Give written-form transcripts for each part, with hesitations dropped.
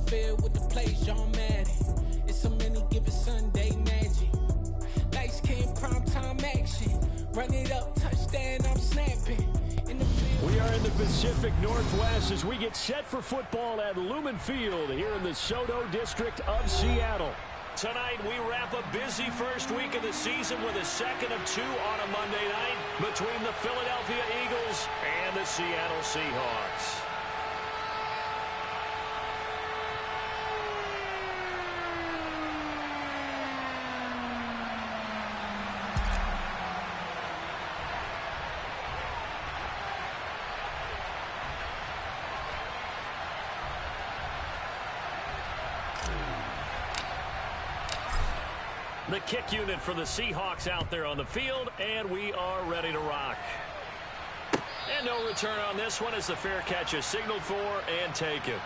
field with the place, John Madden. It's so many given Sunday magic. Lights came prime time action. Run it up, touchdown, I'm snapping. We are in the Pacific Northwest as we get set for football at Lumen Field here in the Soto District of Seattle. Tonight, we wrap a busy first week of the season with a second of two on a Monday night between the Philadelphia Eagles and the Seattle Seahawks. The kick unit for the Seahawks out there on the field, and we are ready to rock. And no return on this one as the fair catch is signaled for and taken.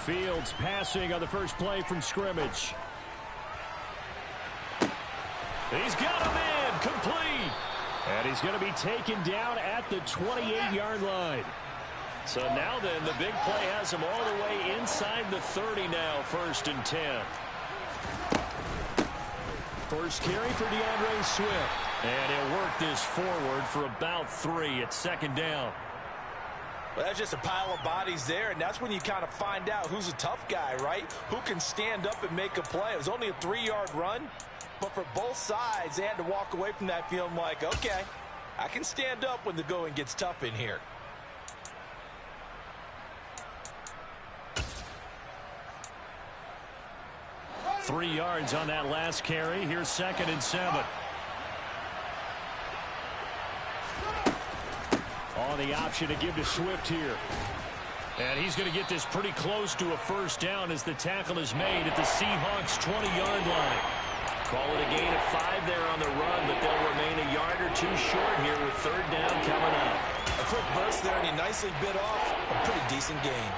Fields passing on the first play from scrimmage. He's got him in, complete. And he's going to be taken down at the 28-yard line. So now then, the big play has him all the way inside the 30 now, 1st and 10. First carry for DeAndre Swift. And he'll work this forward for about 3 at 2nd down. Well, that's just a pile of bodies there, and that's when you kind of find out who's a tough guy, right? Who can stand up and make a play. It was only a 3-yard run, but for both sides, they had to walk away from that feeling like, okay, I can stand up when the going gets tough in here. Three yards on that last carry. Here's 2nd and 7. On the option to give to Swift here. And he's going to get this pretty close to a first down as the tackle is made at the Seahawks 20-yard line. Call it a gain of 5 there on the run, but they'll remain a yard or two short here with 3rd down coming up. A quick burst there, and he nicely bit off a pretty decent gain.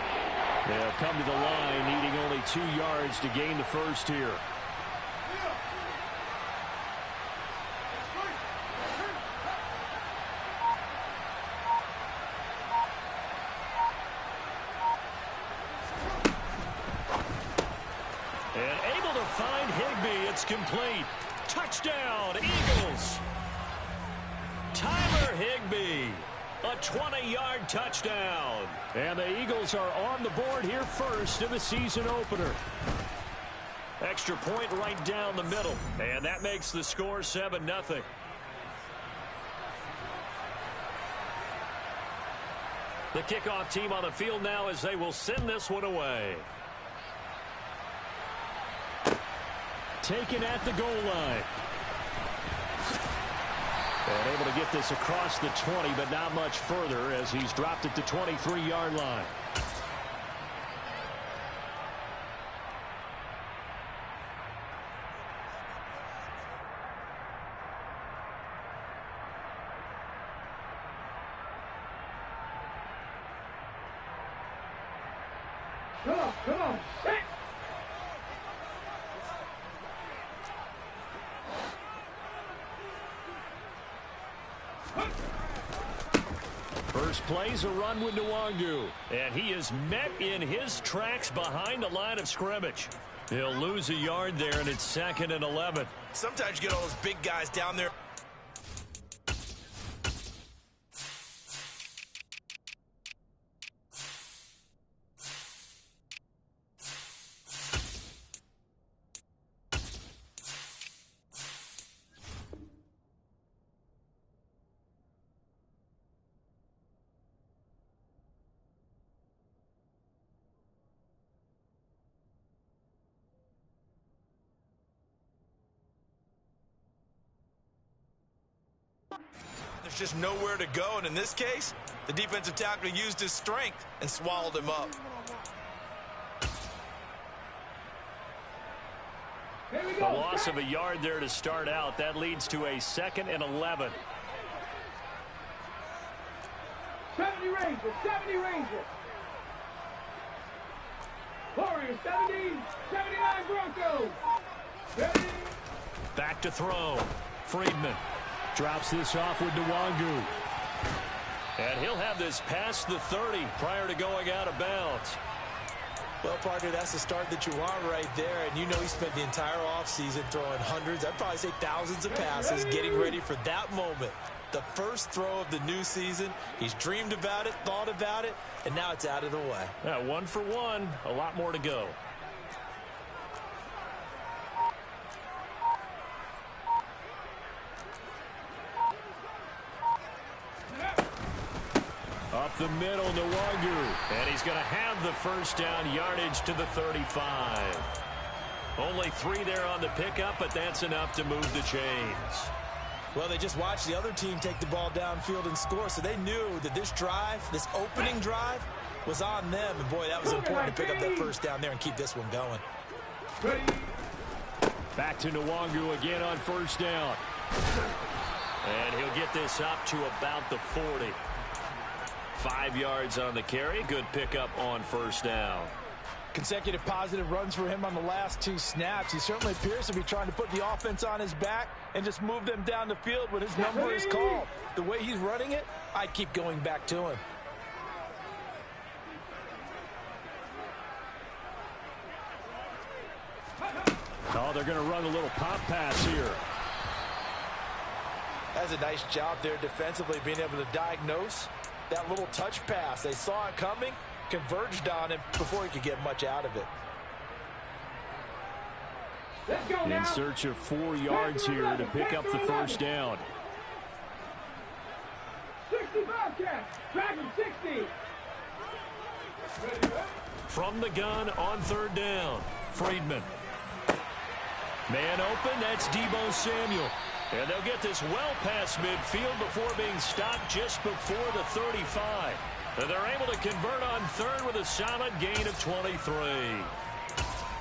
They'll come to the line, needing only 2 yards to gain the first here. It's complete. Touchdown, Eagles. Tyler Higbee, a 20-yard touchdown. And the Eagles are on the board here first in the season opener. Extra point right down the middle. And that makes the score 7-0. The kickoff team on the field now as they will send this one away. Taken at the goal line. And able to get this across the 20, but not much further as he's dropped at the 23-yard line. Come on. First play's a run with Nwangu, and he is met in his tracks behind the line of scrimmage. He'll lose a yard there, and it's 2nd and 11. Sometimes you get all those big guys down there. There's just nowhere to go, and in this case, the defensive tackle used his strength and swallowed him up. A loss of a yard there to start out. That leads to a 2nd and 11. 70 Rangers, 70 Rangers. Warriors, 70, 79 Broncos. Ready? Back to throw. Friedman drops this off with Nwangu. And he'll have this past the 30 prior to going out of bounds. Well, partner, that's the start that you want right there. And you know he spent the entire offseason throwing hundreds, I'd probably say thousands of passes, getting ready for that moment. The first throw of the new season. He's dreamed about it, thought about it, and now it's out of the way. Yeah, 1 for 1. A lot more to go. Up the middle, Nwangu. And he's going to have the first down, yardage to the 35. Only 3 there on the pickup, but that's enough to move the chains. Well, they just watched the other team take the ball downfield and score, so they knew that this drive, this opening drive, was on them. And, boy, that was important to pick up that first down there and keep this one going. Back to Nwangu again on first down. And he'll get this up to about the 40. 5 yards on the carry. Good pickup on first down. Consecutive positive runs for him on the last 2 snaps. He certainly appears to be trying to put the offense on his back and just move them down the field when his number is called. The way he's running it, I keep going back to him. Oh, they're going to run a little pop pass here. That's a nice job there defensively, being able to diagnose that little touch pass. They saw it coming, converged on him before he could get much out of it. Let's go now. In search of 4 yards here to pick up the first down. 60 Bobcats, Dragon 60. From the gun on third down, Friedman. Man open, that's Deebo Samuel. And they'll get this well past midfield before being stopped just before the 35. And they're able to convert on third with a solid gain of 23.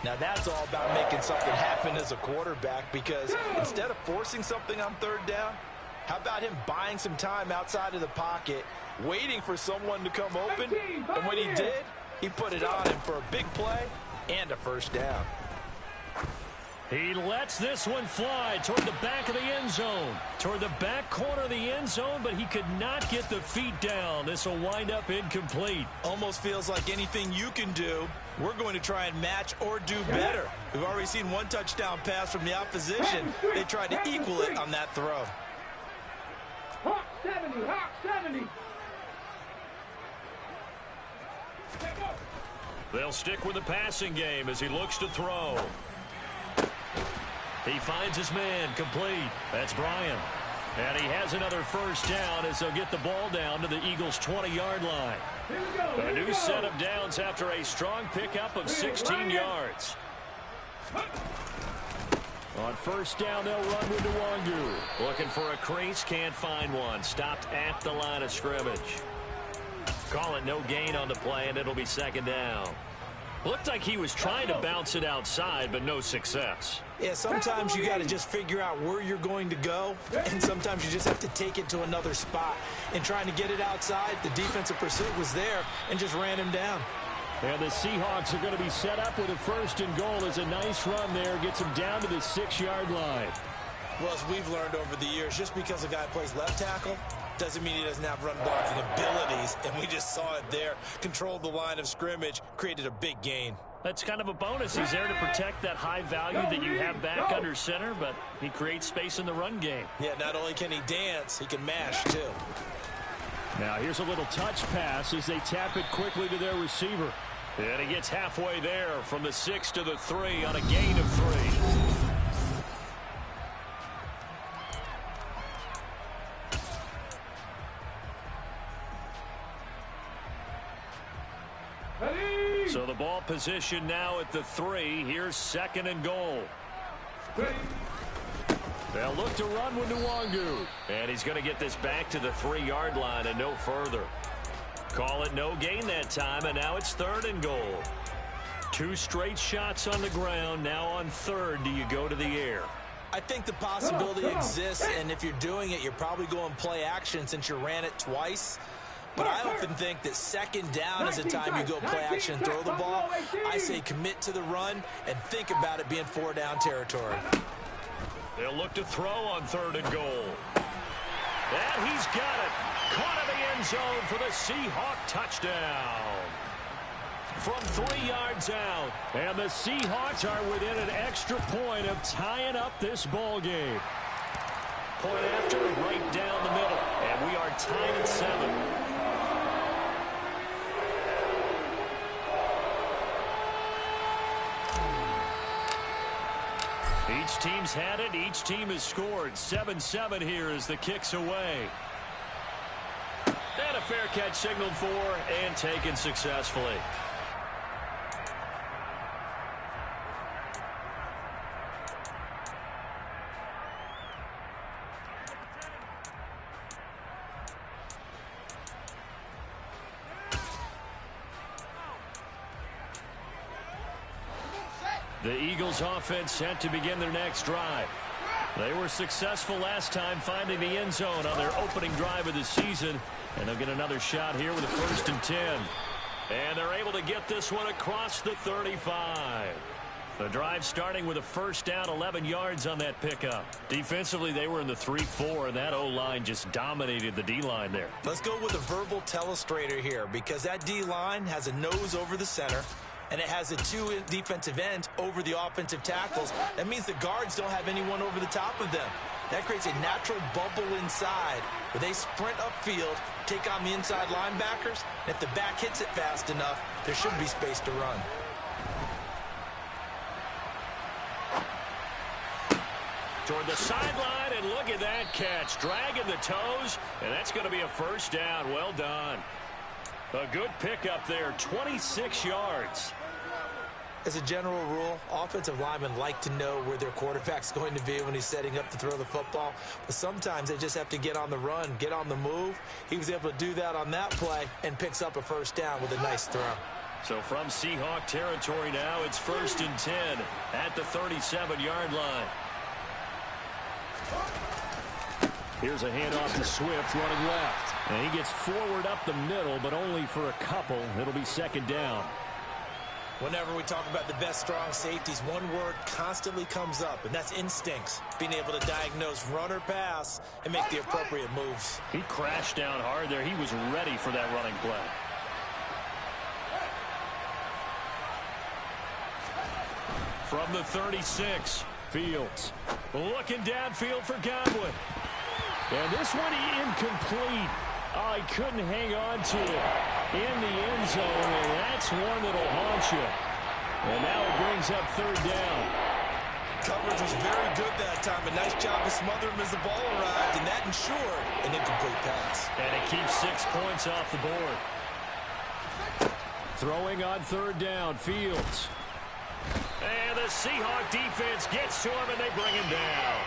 Now that's all about making something happen as a quarterback, because instead of forcing something on third down, how about him buying some time outside of the pocket, waiting for someone to come open, and when he did, he put it on him for a big play and a first down. He lets this one fly toward the back of the end zone. Toward the back corner of the end zone, but he could not get the feet down. This will wind up incomplete. Almost feels like anything you can do, we're going to try and match or do better. We've already seen 1 touchdown pass from the opposition. They tried to equal it on that throw. Hawk 70, Hawk 70. They'll stick with the passing game as he looks to throw. He finds his man complete. That's Bryan. And he has another first down as they'll get the ball down to the Eagles' 20-yard line. A new set of downs after a strong pickup of 16 yards. On first down, they'll run with Nwangu. Looking for a crease, can't find one. Stopped at the line of scrimmage. Call it no gain on the play, and it'll be second down. Looked like he was trying to bounce it outside, but no success. Yeah, sometimes you got to just figure out where you're going to go, and sometimes you just have to take it to another spot. And trying to get it outside, the defensive pursuit was there and just ran him down. And the Seahawks are going to be set up with a first and goal. As a nice run there gets him down to the 6-yard line. Well, as we've learned over the years, just because a guy plays left tackle doesn't mean he doesn't have run blocking abilities, and we just saw it there. Controlled the line of scrimmage, created a big gain. That's kind of a bonus. He's there to protect that high value that you have back under center, but he creates space in the run game. Yeah, not only can he dance, he can mash too. Now here's a little touch pass as they tap it quickly to their receiver. And he gets halfway there from the 6 to the 3 on a gain of 3. So the ball position now at the 3. Here's second and goal. They'll look to run with Nwangu. And he's going to get this back to the 3-yard line and no further. Call it no gain that time, and now it's third and goal. 2 straight shots on the ground. Now on third, do you go to the air? I think the possibility exists, and if you're doing it, you're probably going play action since you ran it twice. But I often think that second down is the time you go play action and throw the ball. I say commit to the run and think about it being 4-down territory. They'll look to throw on third and goal. And he's got it. Caught in the end zone for the Seahawk touchdown. From 3 yards out. And the Seahawks are within an extra point of tying up this ball game. Point after, right down the middle. And we are tied at 7. Each team's had it. Each team has scored. 7-7 here as the kick's away. And a fair catch signaled for and taken successfully. The Eagles offense set to begin their next drive. They were successful last time finding the end zone on their opening drive of the season. And they'll get another shot here with a 1st and 10. And they're able to get this one across the 35. The drive starting with a 1st down, 11 yards on that pickup. Defensively, they were in the 3-4, and that O-line just dominated the D-line there. Let's go with a verbal telestrator here because that D-line has a nose over the center, and it has a 2 defensive end over the offensive tackles. That means the guards don't have anyone over the top of them. That creates a natural bubble inside where they sprint upfield, take on the inside linebackers, and if the back hits it fast enough, there should be space to run. Toward the sideline, and look at that catch. Dragging the toes, and that's going to be a 1st down. Well done. A good pickup there, 26 yards. As a general rule, offensive linemen like to know where their quarterback's going to be when he's setting up to throw the football. But sometimes they just have to get on the run, get on the move. He was able to do that on that play and picks up a 1st down with a nice throw. So from Seahawk territory now, it's 1st and 10 at the 37-yard line. Here's a handoff to Swift running left. And he gets forward up the middle, but only for a couple. It'll be 2nd down. Whenever we talk about the best strong safeties, one word constantly comes up, and that's instincts. Being able to diagnose run or pass and make the appropriate moves. He crashed down hard there. He was ready for that running play. From the 36, Fields looking downfield for Godwin. And this one incomplete. Oh, he couldn't hang on to it in the end zone, and that's one that'll haunt you. And now it brings up 3rd down. Coverage was very good that time. A nice job to smother him as the ball arrived, and that ensured an incomplete pass. And it keeps 6 points off the board. Throwing on 3rd down, Fields. And the Seahawk defense gets to him, and they bring him down.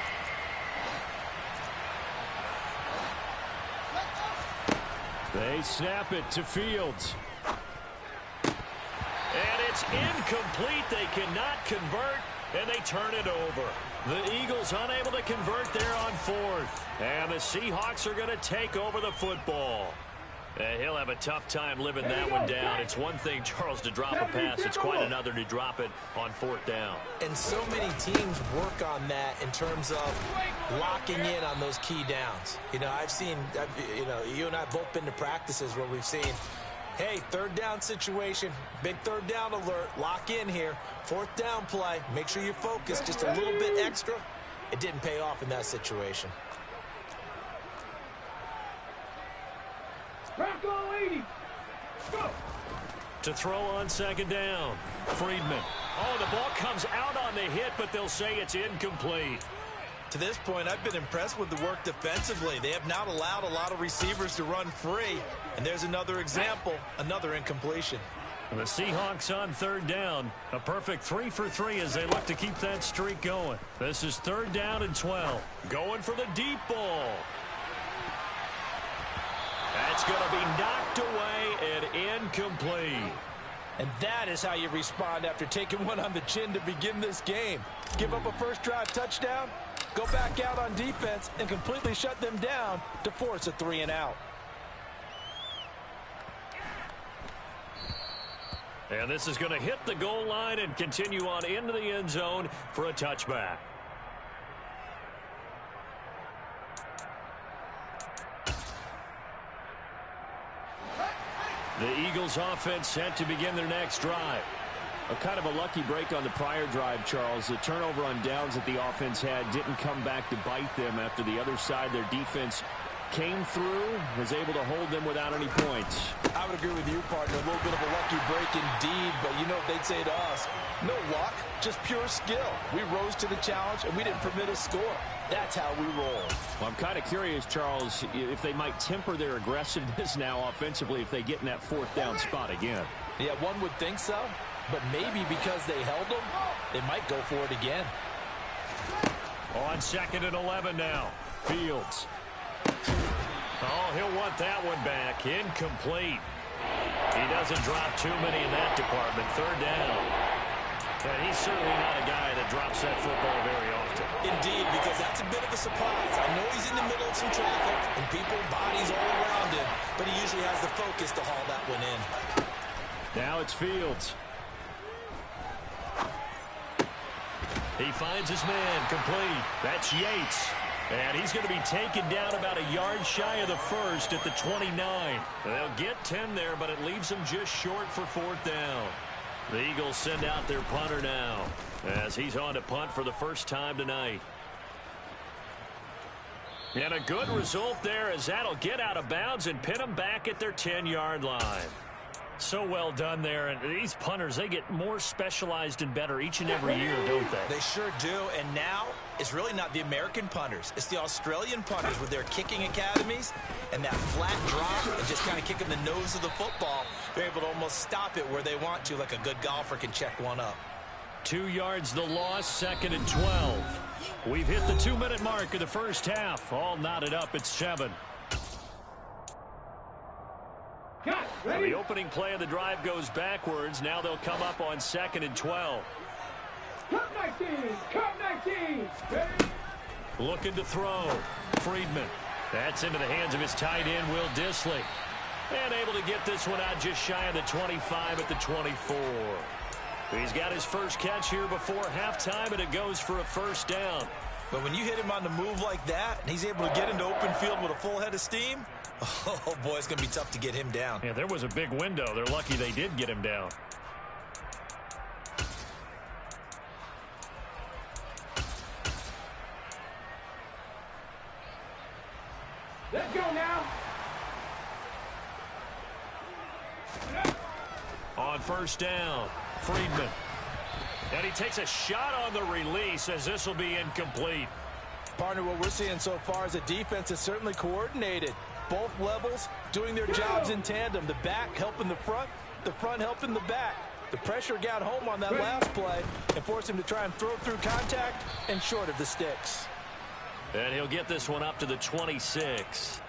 They snap it to Fields. And it's incomplete. They cannot convert, and they turn it over. The Eagles unable to convert there on 4th. And the Seahawks are going to take over the football. He'll have a tough time living that one down. It's one thing, Charles, to drop a pass. It's quite another to drop it on 4th down. And so many teams work on that in terms of locking in on those key downs. You know, you and I have both been to practices where we've seen, hey, 3rd down situation, big 3rd down alert, lock in here. 4th down play, make sure you focus just a little bit extra. It didn't pay off in that situation. Bronco 80. Go. To throw on 2nd down, Friedman. Oh, the ball comes out on the hit, but they'll say it's incomplete. To this point, I've been impressed with the work defensively. They have not allowed a lot of receivers to run free. And there's another example, another incompletion. The Seahawks on 3rd down. A perfect 3 for 3 as they look to keep that streak going. This is 3rd down and 12. Going for the deep ball. That's going to be knocked away and incomplete. And that is how you respond after taking one on the chin to begin this game. Give up a first drive touchdown, go back out on defense, and completely shut them down to force a 3-and-out. And this is going to hit the goal line and continue on into the end zone for a touchback. The Eagles offense set to begin their next drive. A kind of a lucky break on the prior drive, Charles. The turnover on downs that the offense had didn't come back to bite them after the other side. Their defense came through, was able to hold them without any points. I would agree with you, partner. A little bit of a lucky break indeed, but you know what they'd say to us? No luck, just pure skill. We rose to the challenge, and we didn't permit a score. That's how we roll. Well, I'm kind of curious, Charles, if they might temper their aggressiveness now offensively if they get in that fourth down spot again. Yeah, one would think so, but maybe because they held them, they might go for it again. On 2nd and 11 now. Fields. Oh, he'll want that one back. Incomplete. He doesn't drop too many in that department. 3rd down. And he's certainly not a guy that drops that football very often. Indeed, because that's a bit of a surprise. I know he's in the middle of some traffic and people, bodies all around him, but he usually has the focus to haul that one in. Now it's Fields. He finds his man complete. That's Yates. And he's going to be taken down about a yard shy of the first at the 29. They'll get 10 there, but it leaves them just short for 4th down. The Eagles send out their punter now as he's on to punt for the first time tonight. And a good result there as that'll get out of bounds and pin them back at their 10-yard line. So well done there. And these punters, they get more specialized and better each and every year, don't they? They sure do. And now it's really not the American punters. It's the Australian punters with their kicking academies and that flat drop and just kind of kicking the nose of the football. They're able to almost stop it where they want to, like a good golfer can check one up. 2 yards the loss, 2nd and 12. We've hit the 2-minute mark of the first half. All knotted up at 7. Now the opening play of the drive goes backwards. Now they'll come up on 2nd and 12. Cut 19! Cut 19! Looking to throw. Friedman. That's into the hands of his tight end, Will Dissly. And able to get this one out just shy of the 25 at the 24. He's got his first catch here before halftime, and it goes for a first down. But when you hit him on the move like that, and he's able to get into open field with a full head of steam, oh, boy, it's going to be tough to get him down. Yeah, there was a big window. They're lucky they did get him down. Let's go now. On first down, Friedman. And he takes a shot on the release as this will be incomplete. Partner, what we're seeing so far is a defense that's certainly coordinated. Both levels doing their jobs in tandem. The back helping the front helping the back. The pressure got home on that last play and forced him to try and throw through contact and short of the sticks. And he'll get this one up to the 26.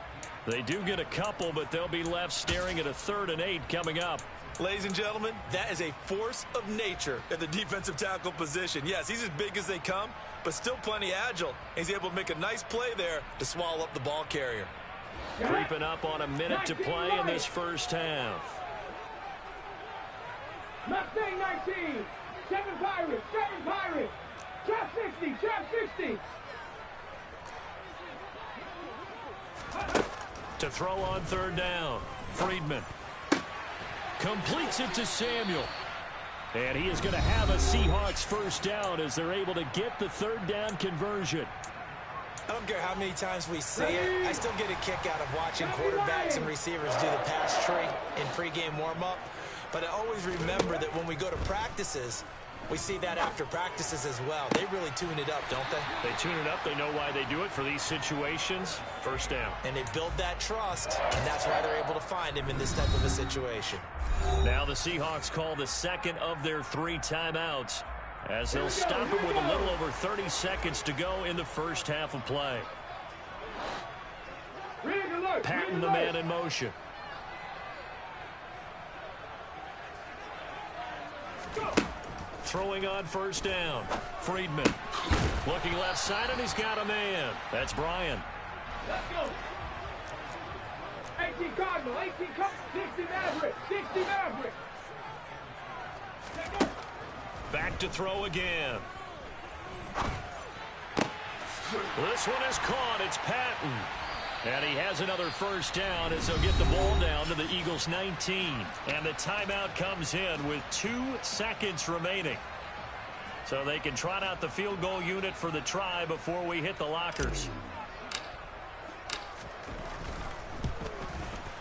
They do get a couple, but they'll be left staring at a 3rd and 8 coming up. Ladies and gentlemen, that is a force of nature at the defensive tackle position. Yes, he's as big as they come, but still plenty agile. He's able to make a nice play there to swallow up the ball carrier. Creeping up on a minute to play in this first half. Mustang 19. 7 Pirates. 7 Pirates. Trap 60. Trap 60. To throw on 3rd down, Friedman. Completes it to Samuel. And he is going to have a Seahawks first down as they're able to get the 3rd down conversion. I don't care how many times we see it. I still get a kick out of watching quarterbacks and receivers do the pass tree in pregame warm-up. But I always remember that when we go to practices, we see that after practices as well. They really tune it up, don't they? They tune it up. They know why they do it for these situations. First down. And they build that trust, and that's why they're able to find him in this type of a situation. Now the Seahawks call the second of their 3 timeouts as they'll stop him with a little over 30 seconds to go in the first half of play. Patton the man in motion. throwing on first down. Friedman looking left side, and he's got a man. That's Bryan. Let's go. 18 Cardinal, 18 60 Maverick, 60 Maverick. Back to throw again. This one is caught. It's Patton. And he has another first down as he'll get the ball down to the Eagles' 19. And the timeout comes in with 2 seconds remaining. So they can trot out the field goal unit for the try before we hit the lockers.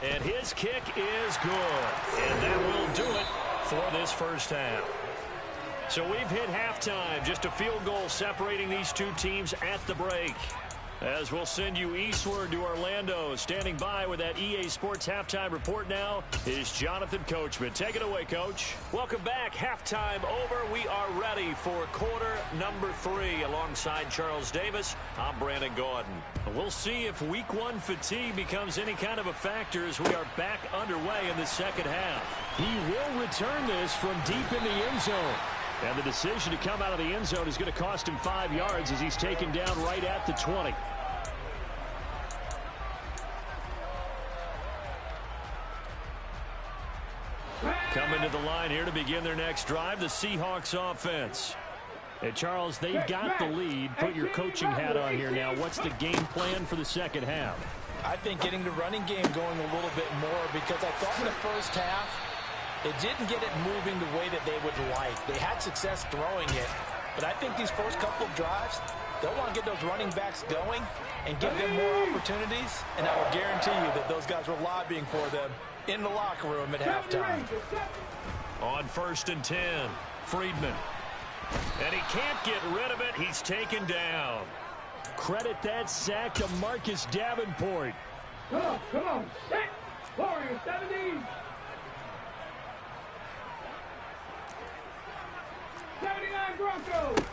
And his kick is good. And that will do it for this first half. So we've hit halftime. Just a field goal separating these two teams at the break. As we'll send you eastward to Orlando. Standing by with that EA Sports halftime report now is Jonathan Coachman. Take it away, Coach. Welcome back. Halftime over. We are ready for quarter number 3. Alongside Charles Davis, I'm Brandon Gordon. We'll see if week 1 fatigue becomes any kind of a factor as we are back underway in the second half. He will return this from deep in the end zone. And the decision to come out of the end zone is going to cost him 5 yards as he's taken down right at the 20. Coming to the line here to begin their next drive, the Seahawks offense. And Charles, they've got the lead. Put your coaching hat on here now. What's the game plan for the second half? I think getting the running game going a little bit more, because I thought in the first half they didn't get it moving the way that they would like. They had success throwing it, but I think these first couple of drives, they'll want to get those running backs going and give them more opportunities, and I will guarantee you that those guys were lobbying for them in the locker room at halftime. On 1st and 10, Friedman. And he can't get rid of it. He's taken down. Credit that sack to Marcus Davenport. Come on, set. Warriors 70. 79 Broncos.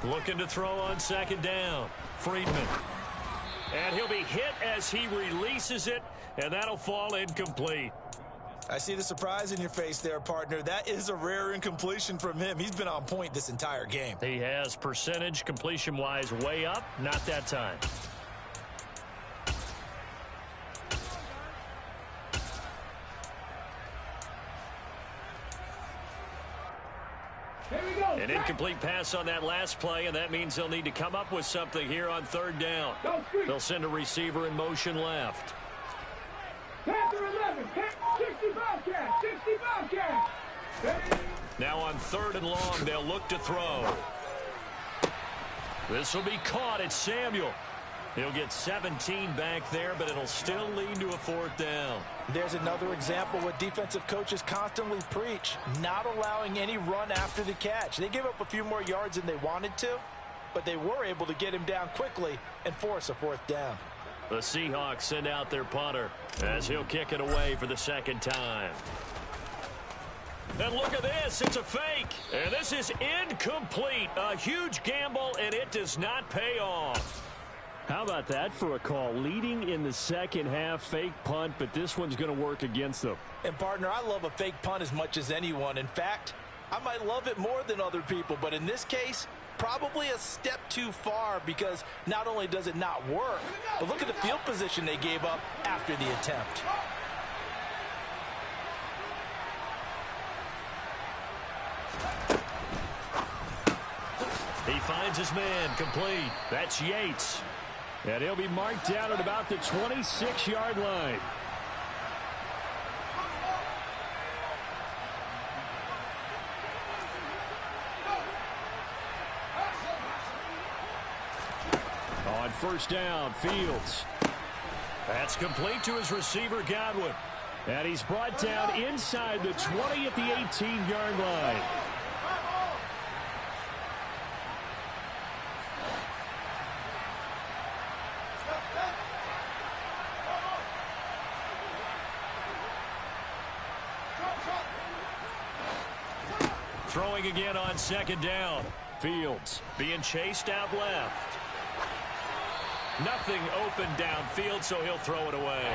Looking to throw on 2nd down. Friedman. And he'll be hit as he releases it, and that'll fall incomplete. I see the surprise in your face there, partner. That is a rare incompletion from him. He's been on point this entire game. He has percentage completion-wise way up. Not that time. An incomplete pass on that last play, and that means they'll need to come up with something here on 3rd down. They'll send a receiver in motion left. Panther 11, 65 cat, 65 cat. Now on 3rd and long, they'll look to throw. This will be caught. It's Samuel. He'll get 17 back there, but it'll still lead to a 4th down. There's another example what defensive coaches constantly preach, not allowing any run after the catch. They gave up a few more yards than they wanted to, but they were able to get him down quickly and force a 4th down. The Seahawks send out their punter as he'll kick it away for the 2nd time. And look at this. It's a fake. And this is incomplete. A huge gamble, and it does not pay off. How about that for a call? Leading in the second half, fake punt, but this one's going to work against them. And, partner, I love a fake punt as much as anyone. In fact, I might love it more than other people, but in this case, probably a step too far, because not only does it not work, but look at the field position they gave up after the attempt. He finds his man complete. That's Yates. And he'll be marked down at about the 26-yard line. On 1st down, Fields. That's complete to his receiver, Godwin. And he's brought down inside the 20 at the 18-yard line. Throwing again on 2nd down. Fields being chased out left. Nothing open downfield, so he'll throw it away.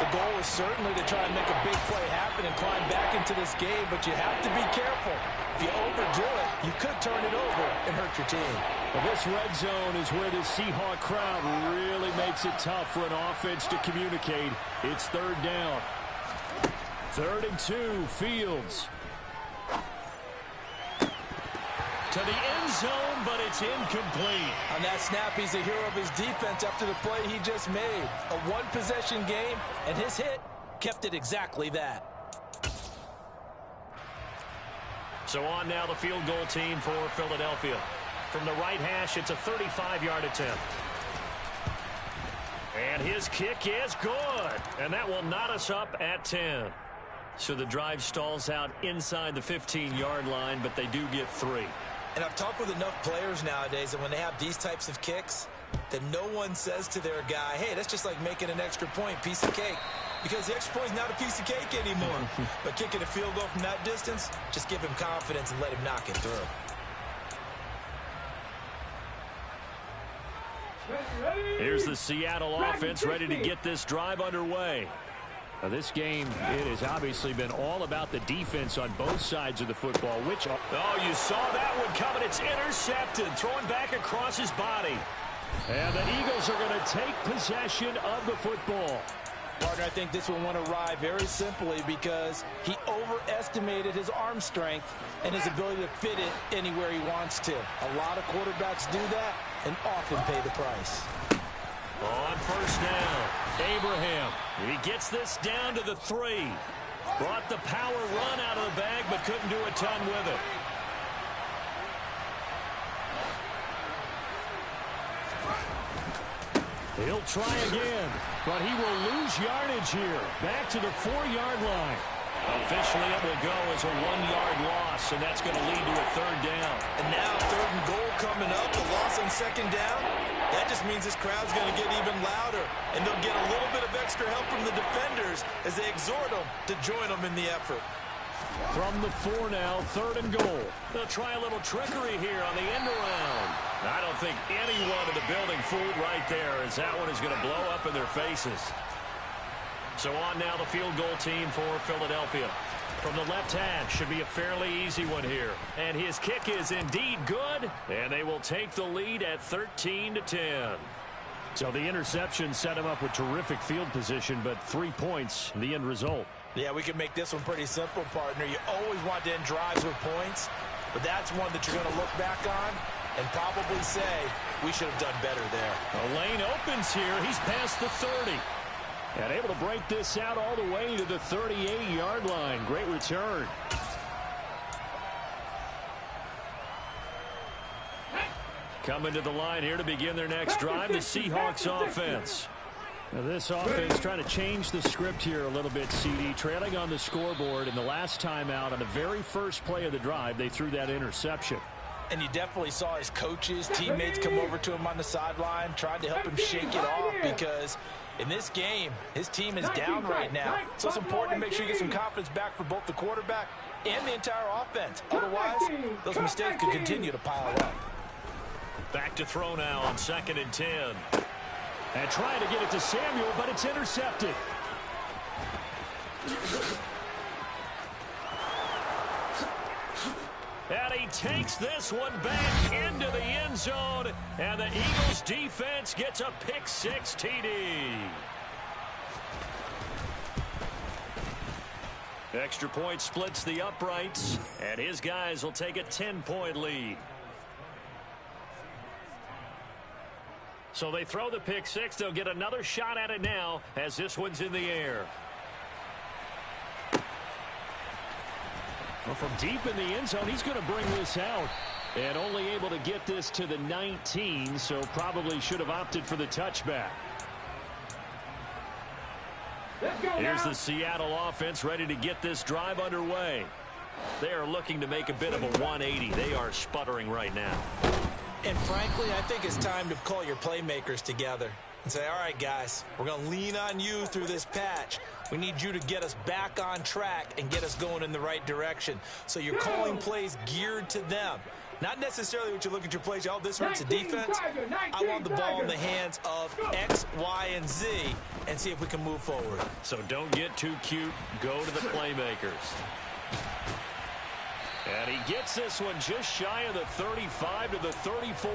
The goal is certainly to try and make a big play happen and climb back into this game, but you have to be careful. If you overdo it, you could turn it over and hurt your team. Well, this red zone is where the Seahawk crowd really makes it tough for an offense to communicate. It's third down. 3rd and 2, Fields. To the end zone, but it's incomplete. On that snap, he's a hero of his defense after the play he just made. A one-possession game, and his hit kept it exactly that. So on now the field goal team for Philadelphia. From the right hash, it's a 35-yard attempt. And his kick is good. And that will knot us up at 10. So the drive stalls out inside the 15-yard line, but they do get 3. And I've talked with enough players nowadays that when they have these types of kicks, that no one says to their guy, hey, that's just like making an extra point, piece of cake. Because the extra point is not a piece of cake anymore. But kicking a field goal from that distance, just give him confidence and let him knock it through. Here's the Seattle offense ready to get this drive underway. Now this game, it has obviously been all about the defense on both sides of the football. Oh, you saw that one coming. It's intercepted, throwing back across his body. And the Eagles are going to take possession of the football. Partner, I think this one went awry very simply because he overestimated his arm strength and his ability to fit it anywhere he wants to. A lot of quarterbacks do that and often pay the price. On first down, Abraham. He gets this down to the 3. Brought the power run out of the bag, but couldn't do a ton with it. He'll try again, but he will lose yardage here. Back to the 4-yard line. Officially, it will go as a 1-yard loss, and that's going to lead to a 3rd down. And now 3rd and goal coming up, the loss on 2nd down. That just means this crowd's going to get even louder, and they'll get a little bit of extra help from the defenders as they exhort them to join them in the effort. From the 4 now, 3rd and goal. They'll try a little trickery here on the end around. I don't think anyone in the building fooled right there, as that one is going to blow up in their faces. So on now the field goal team for Philadelphia. From the left hash, should be a fairly easy one here. And his kick is indeed good, and they will take the lead at 13-10. So the interception set him up with terrific field position, but 3 points, the end result. Yeah, we can make this one pretty simple, partner. You always want to end drives with points, but that's one that you're going to look back on and probably say, we should have done better there. The lane opens here. He's past the 30. And able to break this out all the way to the 38-yard line. Great return. Coming to the line here to begin their next drive, the Seahawks offense. Now this offense trying to change the script here a little bit, CD. Trailing on the scoreboard, and the last time out on the very first play of the drive, they threw that interception. And you definitely saw his coaches, teammates come over to him on the sideline, tried to help him shake it off because in this game, his team is down right now. So it's important to make sure you get some confidence back for both the quarterback and the entire offense. Otherwise, those mistakes could continue to pile up. Back to throw now on 2nd and 10. And trying to get it to Samuel, but it's intercepted. And he takes this one back into the end zone. And the Eagles defense gets a pick-6 TD. Extra point splits the uprights. And his guys will take a 10-point lead. So they throw the pick-6. They'll get another shot at it now as this one's in the air. Well, from deep in the end zone, he's going to bring this out. And only able to get this to the 19, so probably should have opted for the touchback. Here's the Seattle offense ready to get this drive underway. They are looking to make a bit of a 180. They are sputtering right now. And frankly, I think it's time to call your playmakers together and say, all right, guys, we're going to lean on you through this patch. We need you to get us back on track and get us going in the right direction. So you're calling plays geared to them. Not necessarily what you look at your plays. Oh, this hurts the defense. I want the ball in the hands of X, Y, and Z and see if we can move forward. So don't get too cute. Go to the playmakers. And he gets this one just shy of the 35 to the 34.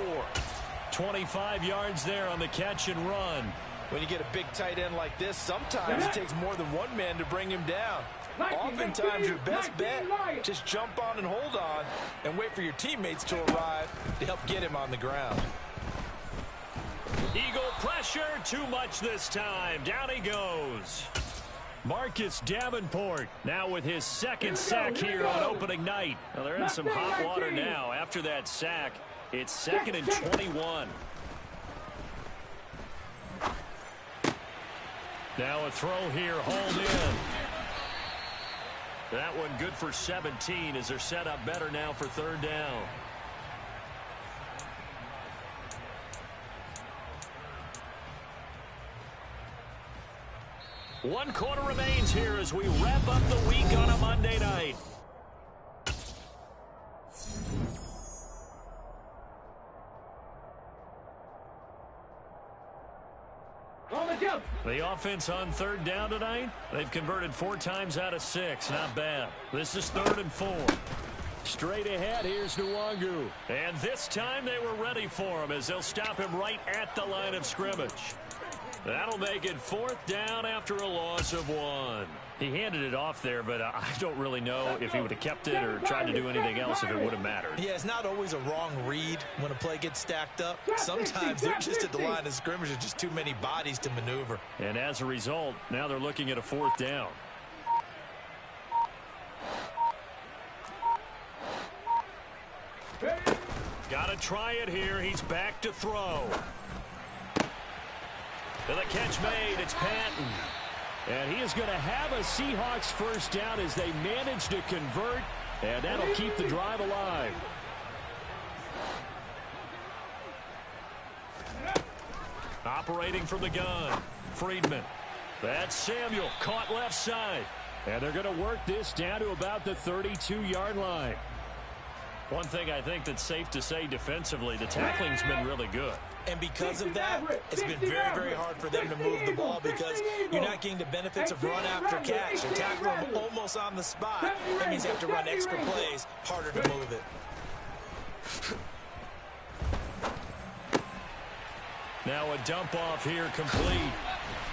25 yards there on the catch and run. When you get a big tight end like this, sometimes it takes more than one man to bring him down. Oftentimes, your best bet, just jump on and hold on and wait for your teammates to arrive to help get him on the ground. Eagle pressure, too much this time. Down he goes. Marcus Davenport now with his second sack here on opening night. Well, they're in some hot water now. After that sack, it's 2nd and 21. Now a throw here, hauled in. That one good for 17 as they're set up better now for 3rd down. One quarter remains here as we wrap up the week on a Monday night. The offense on 3rd down tonight, they've converted 4 times out of 6. Not bad. This is 3rd and 4. Straight ahead, here's Nwangu. And this time they were ready for him as they'll stop him right at the line of scrimmage. That'll make it 4th down after a loss of 1. He handed it off there, but I don't really know if he would have kept it or tried to do anything else if it would have mattered. Yeah, it's not always a wrong read when a play gets stacked up. Sometimes they're just at the line of scrimmage. There's just too many bodies to maneuver. And as a result, now they're looking at a 4th down. Got to try it here. He's back to throw. And the catch made. It's Patton. And he is going to have a Seahawks 1st down as they manage to convert. And that'll keep the drive alive. Operating from the gun. Friedman. That's Samuel. Caught left side. And they're going to work this down to about the 32-yard line. One thing I think that's safe to say defensively, the tackling's been really good. And because of that, it's been very, very hard for them to move the ball because you're not getting the benefits of run after catch. You're tackling them almost on the spot. That means you have to run extra plays, harder to move it. Now a dump off here complete.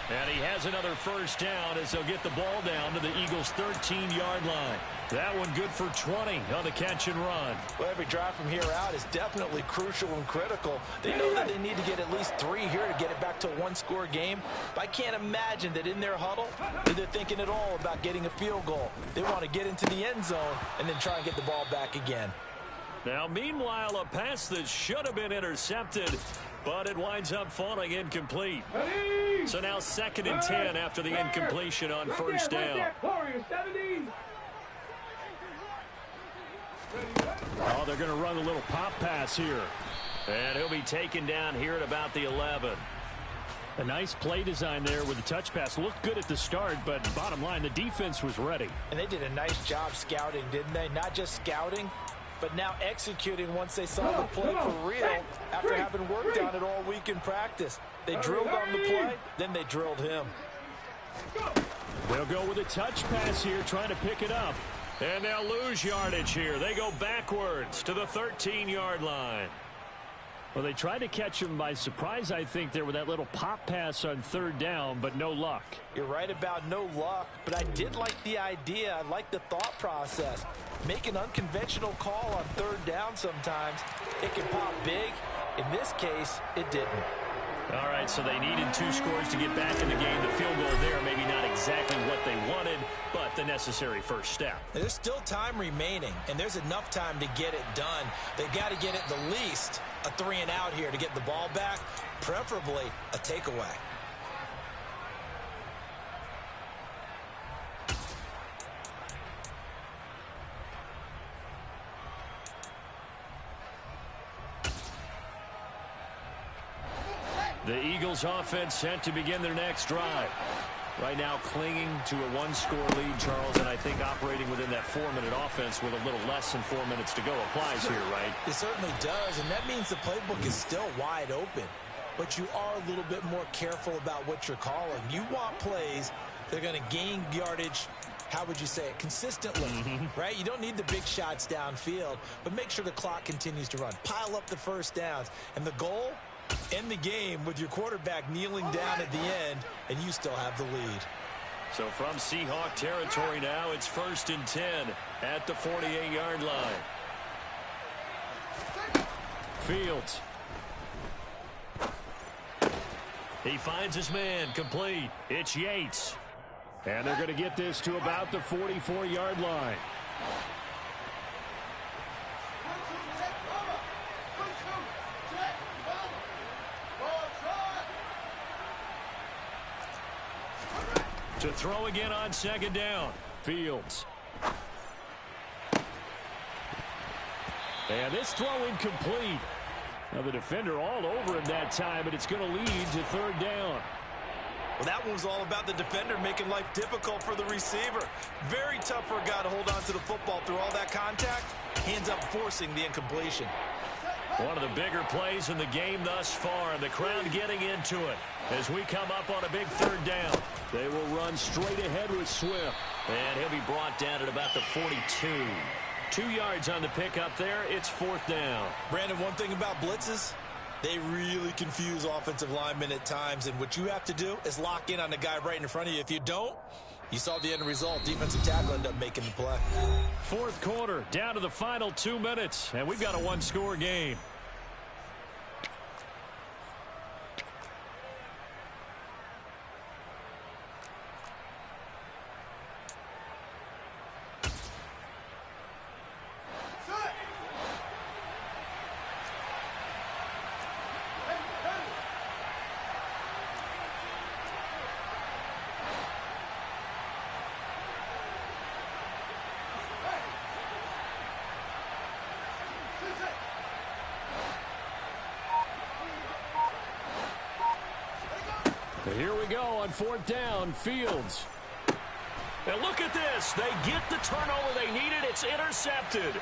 And he has another 1st down as they'll get the ball down to the Eagles' 13-yard line. That one good for 20 on the catch and run. Well, every drive from here out is definitely crucial and critical. They know that they need to get at least 3 here to get it back to a 1-score game. But I can't imagine that in their huddle, they're thinking at all about getting a field goal. They want to get into the end zone and then try and get the ball back again. Now, meanwhile, a pass that should have been intercepted, but it winds up falling incomplete. So now 2nd and 10 after the incompletion on 1st down. Oh, they're going to run a little pop pass here. And he'll be taken down here at about the 11. A nice play design there with the touch pass. Looked good at the start, but bottom line, the defense was ready. And they did a nice job scouting, didn't they? Not just scouting, but now executing once they saw the play for real after having worked on it all week in practice. They drilled on the play, then they drilled him. They'll go with a touch pass here, trying to pick it up. And they'll lose yardage here. They go backwards to the 13-yard line. Well, they tried to catch him by surprise, I think, there with that little pop pass on 3rd down, but no luck. You're right about no luck, but I did like the idea. I like the thought process. Make an unconventional call on 3rd down sometimes. It can pop big. In this case, it didn't. All right, so they needed 2 scores to get back in the game. The field goal there, maybe not exactly what they wanted, but the necessary 1st step. There's still time remaining, and there's enough time to get it done. They've got to get at the least a 3 and out here to get the ball back, preferably a takeaway. The Eagles offense set to begin their next drive. Right now clinging to a one-score lead, Charles, and I think operating within that 4-minute offense with a little less than 4 minutes to go applies here, right? It certainly does, and that means the playbook is still wide open. But you are a little bit more careful about what you're calling. You want plays that are going to gain yardage, how would you say it, consistently, right? You don't need the big shots downfield, but make sure the clock continues to run. Pile up the first downs. And the goal, end the game with your quarterback kneeling down at the end, and you still have the lead. So from Seahawk territory now, it's 1st and 10 at the 48-yard line. Fields. He finds his man, complete. It's Yates. And they're going to get this to about the 44-yard line. To throw again on 2nd down. Fields. And this throw incomplete. Now the defender all over him that time, but it's going to lead to 3rd down. Well, that one was all about the defender making life difficult for the receiver. Very tough for a guy to hold on to the football through all that contact. He ends up forcing the incompletion. One of the bigger plays in the game thus far, and the crowd getting into it as we come up on a big 3rd down. They will run straight ahead with Swift. And he'll be brought down at about the 42. 2 yards on the pickup there. It's 4th down. Brandon, one thing about blitzes, they really confuse offensive linemen at times, and what you have to do is lock in on the guy right in front of you. If you don't, you saw the end result. Defensive tackle ended up making the play. 4th quarter, down to the final 2 minutes, and we've got a one-score game. Here we go on 4th down. Fields. And look at this. They get the turnover they needed. It's intercepted.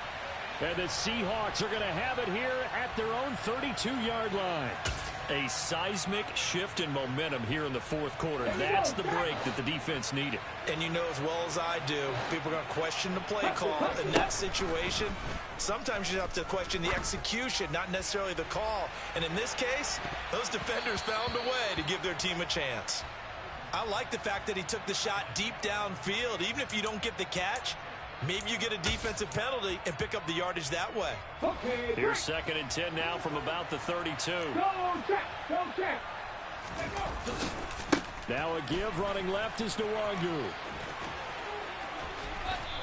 And the Seahawks are going to have it here at their own 32-yard line. A seismic shift in momentum here in the 4th quarter. That's the break that the defense needed. And you know as well as I do, people are going to question the play call in that situation. Sometimes you have to question the execution, not necessarily the call. And in this case, those defenders found a way to give their team a chance. I like the fact that he took the shot deep downfield. Even if you don't get the catch, maybe you get a defensive penalty and pick up the yardage that way. Okay, here's 2nd and 10 now from about the 32. Don't check. Now a give running left is Nwangu.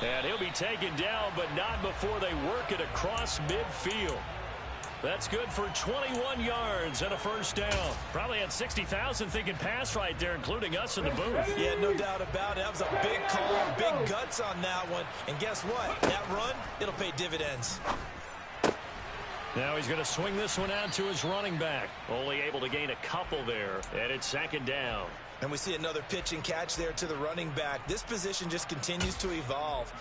And he'll be taken down, but not before they work it across midfield. That's good for 21 yards and a 1st down. Probably had 60,000 thinking pass right there, including us in the booth. Yeah, no doubt about it. That was a big call, big guts on that one. And guess what? That run, it'll pay dividends. Now he's going to swing this one out to his running back. Only able to gain a couple there, and it's 2nd down. And we see another pitch and catch there to the running back. This position just continues to evolve.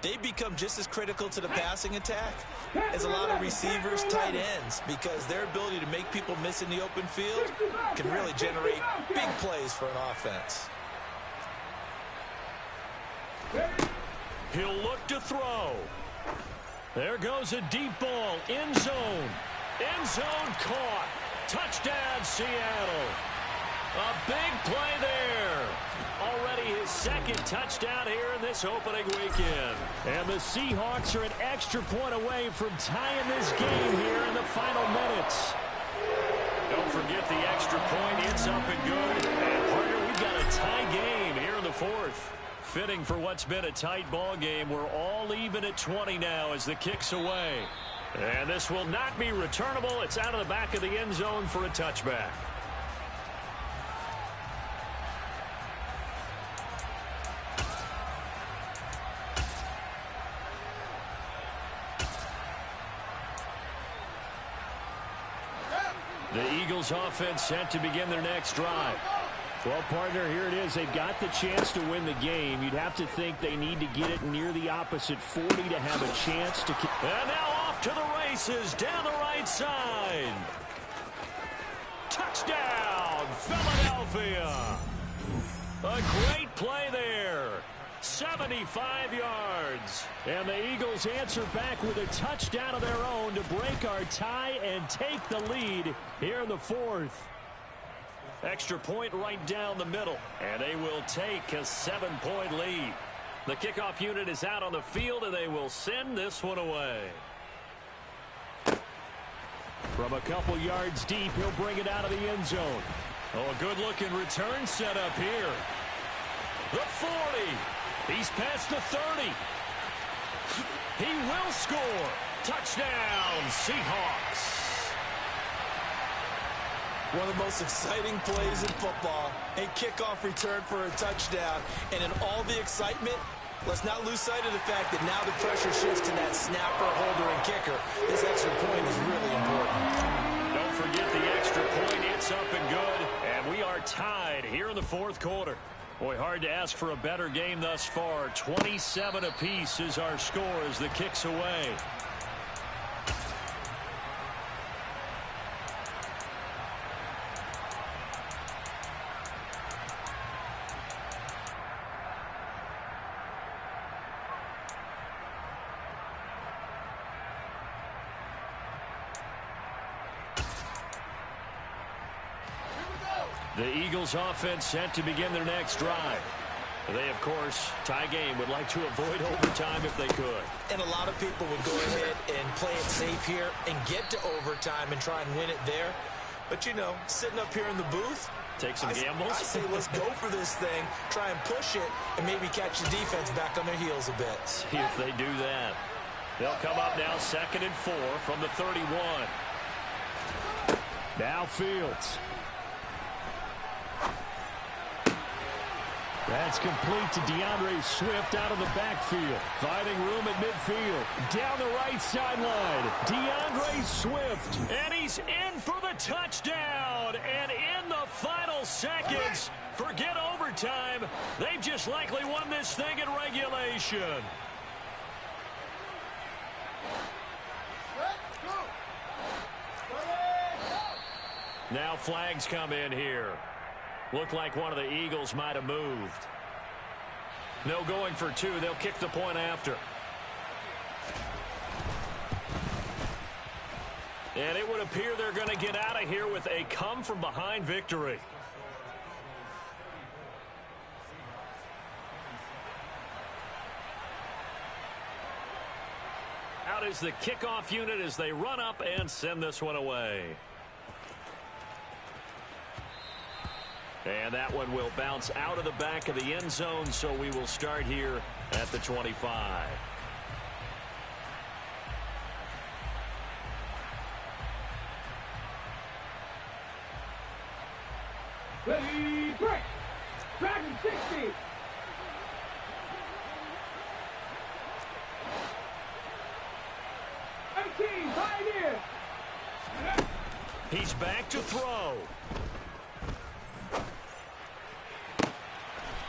They become just as critical to the passing attack as a lot of receivers, tight ends, because their ability to make people miss in the open field can really generate big plays for an offense. He'll look to throw. There goes a deep ball. End zone. End zone caught. Touchdown, Seattle. A big play there. Already his 2nd touchdown here in this opening weekend. And the Seahawks are an extra point away from tying this game here in the final minutes. Don't forget the extra point. It's up and good. And partner, we've got a tie game here in the 4th. Fitting for what's been a tight ball game. We're all even at 20 now as the kick's away. And this will not be returnable. It's out of the back of the end zone for a touchback. The Eagles offense set to begin their next drive. Well, partner, here it is. They've got the chance to win the game. You'd have to think they need to get it near the opposite 40 to have a chance to... And now off to the races down the right side. Touchdown, Philadelphia. A great play there. 75 yards. And the Eagles answer back with a touchdown of their own to break our tie and take the lead here in the fourth. Extra point right down the middle, and they will take a 7-point lead. The kickoff unit is out on the field, and they will send this one away. From a couple yards deep, he'll bring it out of the end zone. Oh, a good-looking return set up here. The 40. He's past the 30. He will score. Touchdown, Seahawks. One of the most exciting plays in football, a kickoff return for a touchdown. And in all the excitement, let's not lose sight of the fact that now the pressure shifts to that snapper, holder, and kicker. This extra point is really important. Don't forget the extra point. It's up and good. And we are tied here in the fourth quarter. Boy, hard to ask for a better game thus far. 27 apiece is our score as the kick's away. The Eagles offense set to begin their next drive. They, of course, tie game, would like to avoid overtime if they could. And a lot of people would go ahead and play it safe here and get to overtime and try and win it there. But, you know, sitting up here in the booth, take some gambles. I say let's go for this thing, try and push it, and maybe catch the defense back on their heels a bit. See if they do that. They'll come up now 2nd and 4 from the 31. Now Fields. That's complete to DeAndre Swift out of the backfield. Finding room at midfield. Down the right sideline. DeAndre Swift. And he's in for the touchdown. And in the final seconds, forget overtime. They've just likely won this thing in regulation. Now flags come in here. Looked like one of the Eagles might have moved. No going for two. They'll kick the point after. And it would appear they're going to get out of here with a come-from-behind victory. Out is the kickoff unit as they run up and send this one away. And that one will bounce out of the back of the end zone, so we will start here at the 25. Ready, break! Dragon 60! Pioneer! He's back to throw.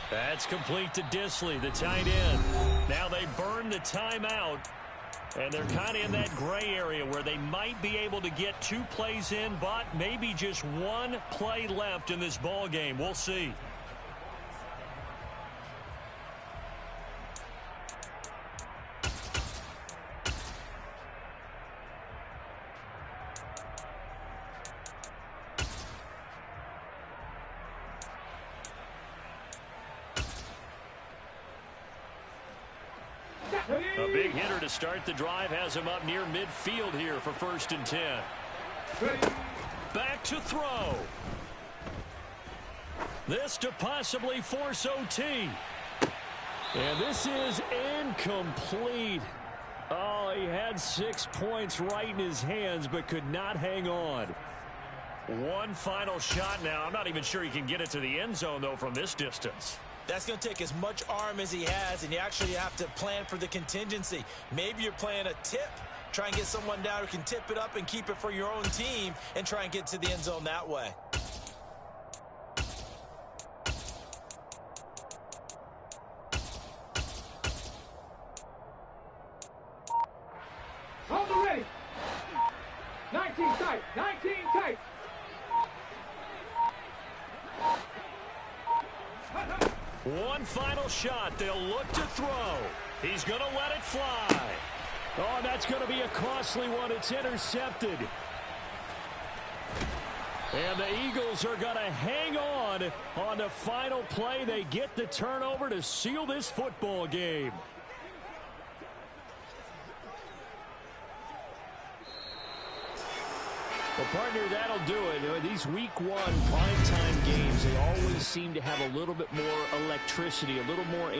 That's complete to Disley, the tight end. Now they burn the timeout, and they're kind of in that gray area where they might be able to get 2 plays in, but maybe just 1 play left in this ball game. We'll see. A big hitter to start the drive has him up near midfield here for 1st and 10. Back to throw. This to possibly force OT. And this is incomplete. Oh, he had 6 points right in his hands, but could not hang on. One final shot now. I'm not even sure he can get it to the end zone, though, from this distance. That's going to take as much arm as he has, and you actually have to plan for the contingency. Maybe you're playing a tip. Try and get someone down who can tip it up and keep it for your own team and try and get to the end zone that way. 19 tight. One final shot. They'll look to throw. He's going to let it fly. Oh, that's going to be a costly one. It's intercepted. And the Eagles are going to hang on the final play. They get the turnover to seal this football game. Well, partner, that'll do it. These week one primetime games, they always seem to have a little bit more electricity, a little more